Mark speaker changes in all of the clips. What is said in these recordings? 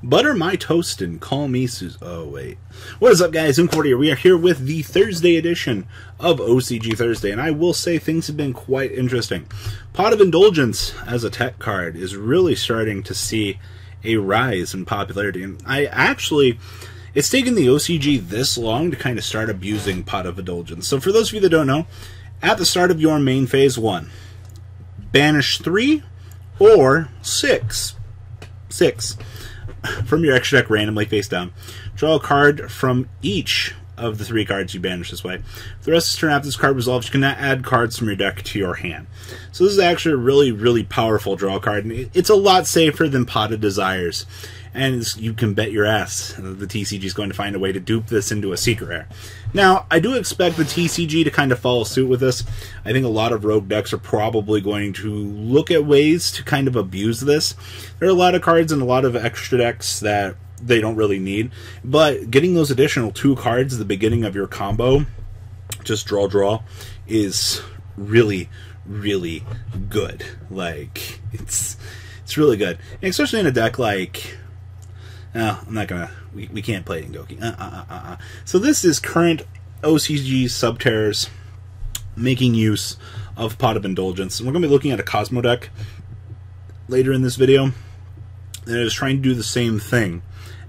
Speaker 1: Butter my toast and call me Oh, wait. What is up, guys? Synchro here. We are here with the Thursday edition of OCG Thursday, and I will say things have been quite interesting. Pot of Indulgence as a tech card is really starting to see a rise in popularity, and it's taken the OCG this long to kind of start abusing Pot of Indulgence. So for those of you that don't know, at the start of your main phase 1, banish 3 or 6 from your extra deck randomly face down. Draw a card from each of the 3 cards you banish this way. For the rest of this turn, after this card resolves, you cannot add cards from your deck to your hand. So this is actually a really, really powerful draw card, and it's a lot safer than Pot of Desires. And you can bet your ass the TCG is going to find a way to dupe this into a secret rare. Now, I do expect the TCG to kind of follow suit with this. I think a lot of rogue decks are probably going to look at ways to kind of abuse this. There are a lot of cards and a lot of extra decks that they don't really need, but getting those additional 2 cards at the beginning of your combo, just draw, is really, really good. Like, it's really good, and especially in a deck like... No, I'm not gonna. We can't play Ingoki. So this is current OCG Subterrors making use of Pot of Indulgence, and we're gonna be looking at a Kozmo deck later in this video that is trying to do the same thing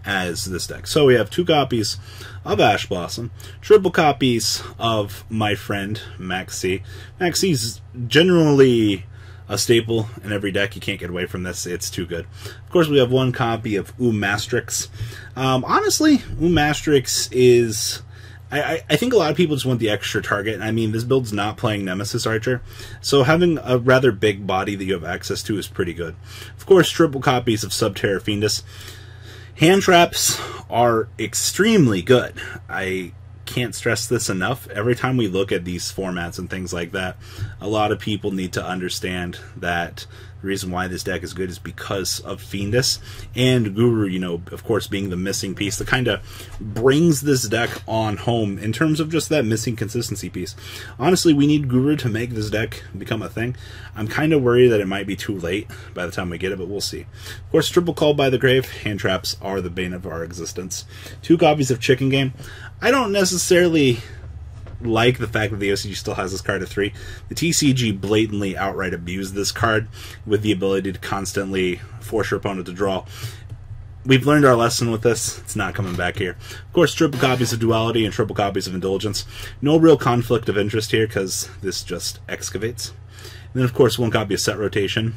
Speaker 1: as this deck. So we have 2 copies of Ash Blossom, triple copies of my friend Maxi. Maxi's generally a staple in every deck. You can't get away from this. It's too good. Of course, we have 1 copy of Mastrix. Honestly, Mastrix is... I think a lot of people just want the extra target. I mean, this build's not playing Nemesis Archer, so having a rather big body that you have access to is pretty good. Of course, triple copies of Subterror Fiendus. Hand traps are extremely good. I can't stress this enough. Every time we look at these formats and things like that, a lot of people need to understand that the reason why this deck is good is because of Fiendus and Guru, you know, of course, being the missing piece that kind of brings this deck on home in terms of just that missing consistency piece. Honestly, we need Guru to make this deck become a thing. I'm kind of worried that it might be too late by the time we get it, but we'll see. Of course, triple Call by the Grave. Hand traps are the bane of our existence. 2 copies of Chicken Game. I don't necessarily like the fact that the OCG still has this card at 3. The TCG blatantly outright abused this card with the ability to constantly force your opponent to draw. We've learned our lesson with this. It's not coming back here. Of course, triple copies of Duality and triple copies of Indulgence. No real conflict of interest here because this just excavates. And then, of course, 1 copy of Set Rotation.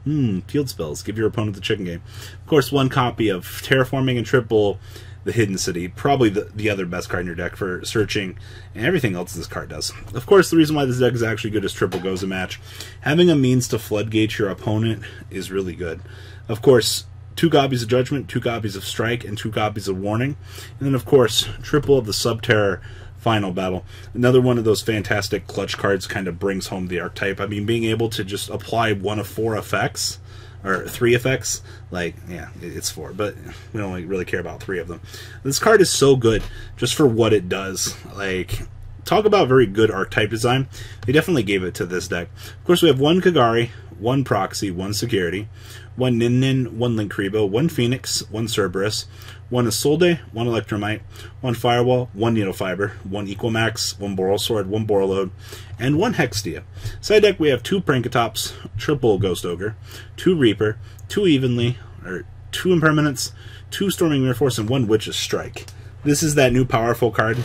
Speaker 1: Field Spells. Give your opponent the Chicken Game. Of course, 1 copy of Terraforming and triple the Hidden City, probably the other best card in your deck for searching, and everything else this card does. Of course, the reason why this deck is actually good is triple goes a match. Having a means to floodgate your opponent is really good. Of course, 2 copies of Judgment, 2 copies of Strike, and 2 copies of Warning. And then, of course, triple of the Subterror Final Battle. Another one of those fantastic clutch cards, kind of brings home the archetype. I mean, being able to just apply 1 of 4 effects, or 3 effects, like, yeah, it's 4, but we don't really care about 3 of them. This card is so good just for what it does. Like, talk about very good archetype design. They definitely gave it to this deck. Of course, we have 1 Kagari, 1 Proxy, 1 Security, 1 Nin, 1 Linkribo, 1 Phoenix, 1 Cerberus, 1 Isolde, 1 Electromite, 1 Firewall, 1 Needle Fiber, 1 Equamax, 1 Boral Sword, 1 Borreload, and 1 Hextia. Side deck, we have 2 Prankatops, triple Ghost Ogre, 2 Reaper, 2 2 Impermanents, 2 Storming Mirror Force, and 1 Witch's Strike. This is that new powerful card.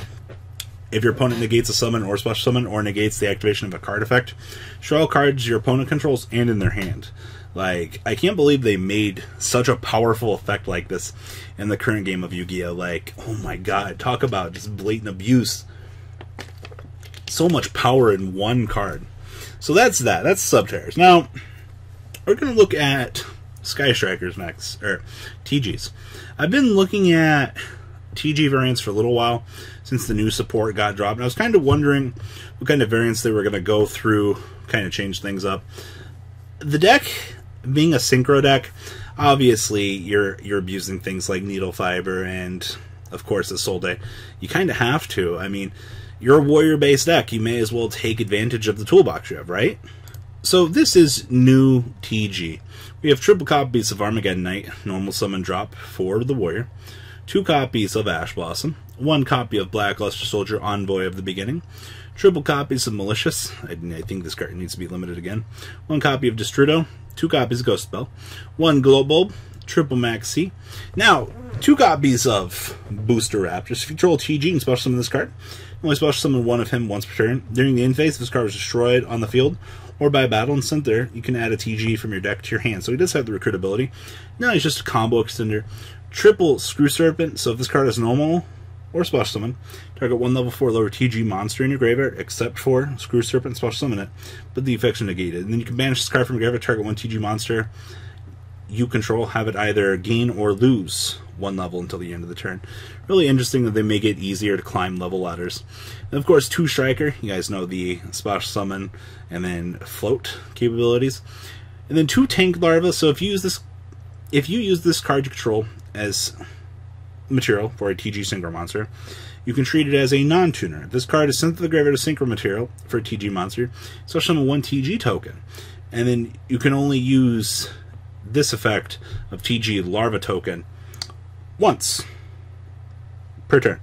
Speaker 1: If your opponent negates a summon or special summon or negates the activation of a card effect, draw cards your opponent controls and in their hand. Like, I can't believe they made such a powerful effect like this in the current game of Yu-Gi-Oh! Like, oh my god, talk about just blatant abuse. So much power in 1 card. So that's that. That's Subterrors. Now, we're going to look at Sky Strikers next, or TGs. I've been looking at TG variants for a little while since the new support got dropped, and I was kind of wondering what kind of variants they were going to go through, kind of change things up. The deck, being a Synchro deck, obviously you're abusing things like Needle Fiber and, of course, Isolde. You kind of have to. I mean, you're a warrior-based deck. You may as well take advantage of the toolbox you have, right? So this is new TG. We have triple copies of Armageddon Knight, normal summon drop for the warrior. 2 copies of Ash Blossom. 1 copy of Blackluster Soldier, Envoy of the Beginning. Triple copies of Malicious. I think this card needs to be limited again. 1 copy of Destrudo. 2 copies of Ghost Spell. 1 Glow Bulb. Triple Maxi. Now, 2 copies of Booster Raptors. If you control TG and special summon this card, only special summon 1 of him once per turn. During the end phase, if this card was destroyed on the field or by battle and sent there, you can add a TG from your deck to your hand. So he does have the recruitability. Now he's just a combo extender. Triple Screw Serpent. So if this card is normal or special summon, target 1 level 4 lower TG monster in your graveyard, except for Screw Serpent, special summon it, but the effects are negated. And then you can banish this card from your graveyard, target 1 TG monster you control, have it either gain or lose 1 level until the end of the turn. Really interesting that they make it easier to climb level ladders. And of course, 2 Striker. You guys know the special summon and then float capabilities. And then 2 Tank Larva. So if you use this card you control as material for a TG Synchro monster, you can treat it as a non-tuner. This card is sent to the graveyard as Synchro material for a TG monster. So summon 1 TG token. And then you can only use this effect of TG Larva token once per turn.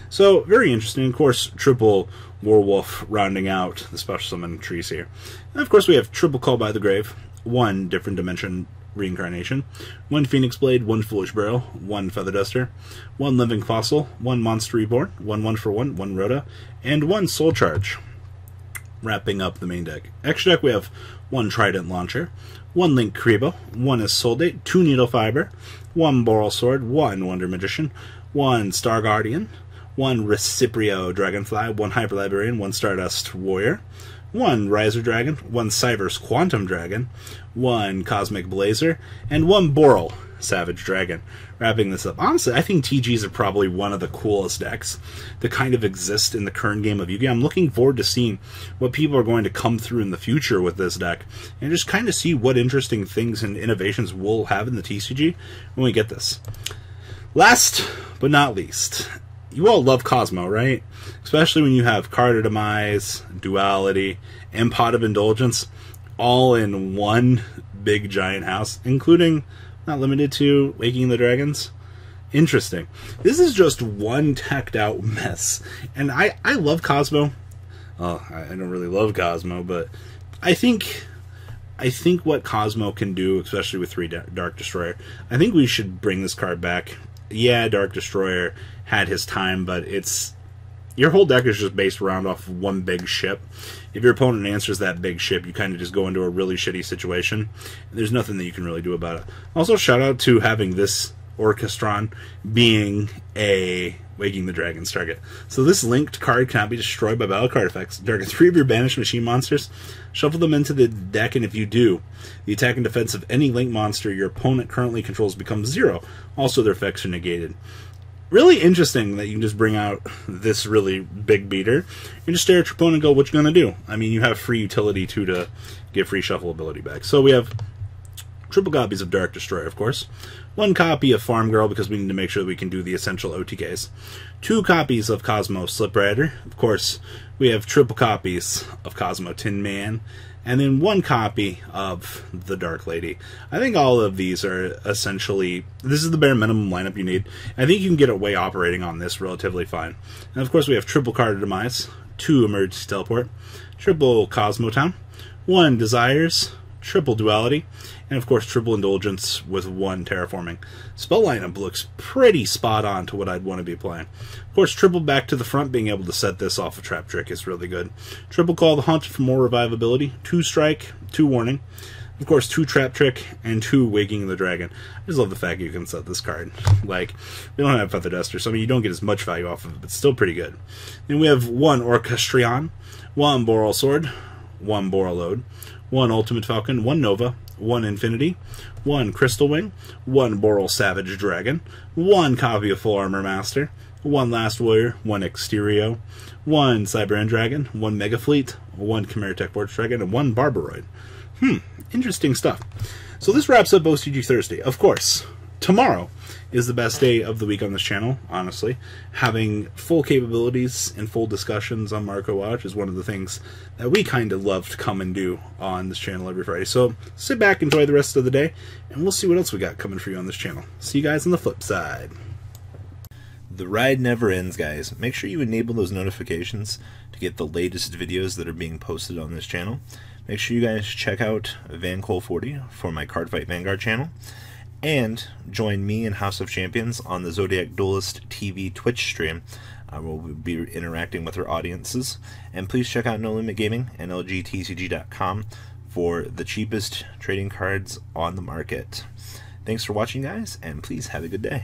Speaker 1: So, very interesting. Of course, triple Werewolf rounding out the special summon trees here. And of course, we have triple Call by the Grave, 1 different dimension reincarnation, 1 Phoenix Blade, 1 Foolish Barrel, 1 Feather Duster, 1 Living Fossil, 1 Monster Reborn, 1 for 1, 1 Rhoda, and 1 Soul Charge. Wrapping up the main deck. Extra deck, we have 1 Trident Launcher, 1 Link Kribo, 1 is Soldate, 2 Needle Fiber, 1 Boral Sword, 1 Wonder Magician, 1 Star Guardian, 1 Reciprio Dragonfly, 1 Hyper Librarian, 1 Stardust Warrior, 1 Riser Dragon, 1 Cyverse Quantum Dragon, 1 Cosmic Blazer, and 1 Boral Savage Dragon. Wrapping this up. Honestly, I think TGs are probably one of the coolest decks that kind of exist in the current game of Yu-Gi-Oh! I'm looking forward to seeing what people are going to come through in the future with this deck, and just kind of see what interesting things and innovations we'll have in the TCG when we get this. Last but not least, you all love Kozmo, right? Especially when you have Card of Demise, Duality, and Pot of Indulgence all in one big giant house, including, not limited to, Waking the Dragons. Interesting. This is just one teched out mess. And I love Kozmo. Oh, I don't really love Kozmo, but I think what Kozmo can do, especially with 3 Dark Destroyer, I think we should bring this card back. Yeah, Dark Destroyer had his time, but your whole deck is just based around off of one big ship. If your opponent answers that big ship, you kind of just go into a really shitty situation, and there's nothing that you can really do about it. Also, shout out to having this Orchestron being a Waking the Dragons target. So this linked card cannot be destroyed by battle card effects. Target 3 of your banished machine monsters, shuffle them into the deck, and if you do, the attack and defense of any linked monster your opponent currently controls becomes 0. Also, their effects are negated. Really interesting that you can just bring out this really big beater and just stare at your opponent and go, what you gonna do? I mean, you have free utility too to get free shuffle ability back. So we have triple copies of Dark Destroyer, of course. 1 copy of Farm Girl, because we need to make sure that we can do the essential OTKs. 2 copies of Kozmo Slip Rider. Of course, we have triple copies of Kozmo Tin Man. And then 1 copy of the Dark Lady. I think all of these are essentially, this is the bare minimum lineup you need. I think you can get away operating on this relatively fine. And of course we have triple Card of Demise, 2 Emergency Teleport, triple Cosmotown, 1 Desires, triple Duality, and of course triple Indulgence with 1 Terraforming. Spell lineup looks pretty spot on to what I'd want to be playing. Of course, triple Back to the Front, being able to set this off a Trap Trick is really good. Triple Call the Haunted for more revivability, 2 Strike, 2 Warning, of course 2 Trap Trick, and 2 Waking the Dragon. I just love the fact you can set this card. Like, we don't have Feather Duster, so I mean you don't get as much value off of it, but still pretty good. Then we have 1 Orchestrion, 1 Boral Sword, 1 Boral Load, 1 Ultimate Falcon, 1 Nova, 1 Infinity, 1 Crystal Wing, 1 Boral Savage Dragon, 1 copy of Full Armor Master, 1 Last Warrior, 1 Exterio, 1 Cyber End Dragon, 1 Mega Fleet, 1 Chimera Tech Fortress Dragon, and 1 Barbaroid. Interesting stuff. So this wraps up OCG Thursday. Of course, tomorrow is the best day of the week on this channel, honestly. Having full capabilities and full discussions on Marco Watch is one of the things that we kind of love to come and do on this channel every Friday. So sit back, enjoy the rest of the day, and we'll see what else we got coming for you on this channel. See you guys on the flip side. The ride never ends, guys. Make sure you enable those notifications to get the latest videos that are being posted on this channel. Make sure you guys check out VanCole40 for my Cardfight Vanguard channel. And join me and House of Champions on the Zodiac Duelist TV Twitch stream. We'll be interacting with our audiences. And please check out No Limit Gaming and LGTCG.com for the cheapest trading cards on the market. Thanks for watching, guys, and please have a good day.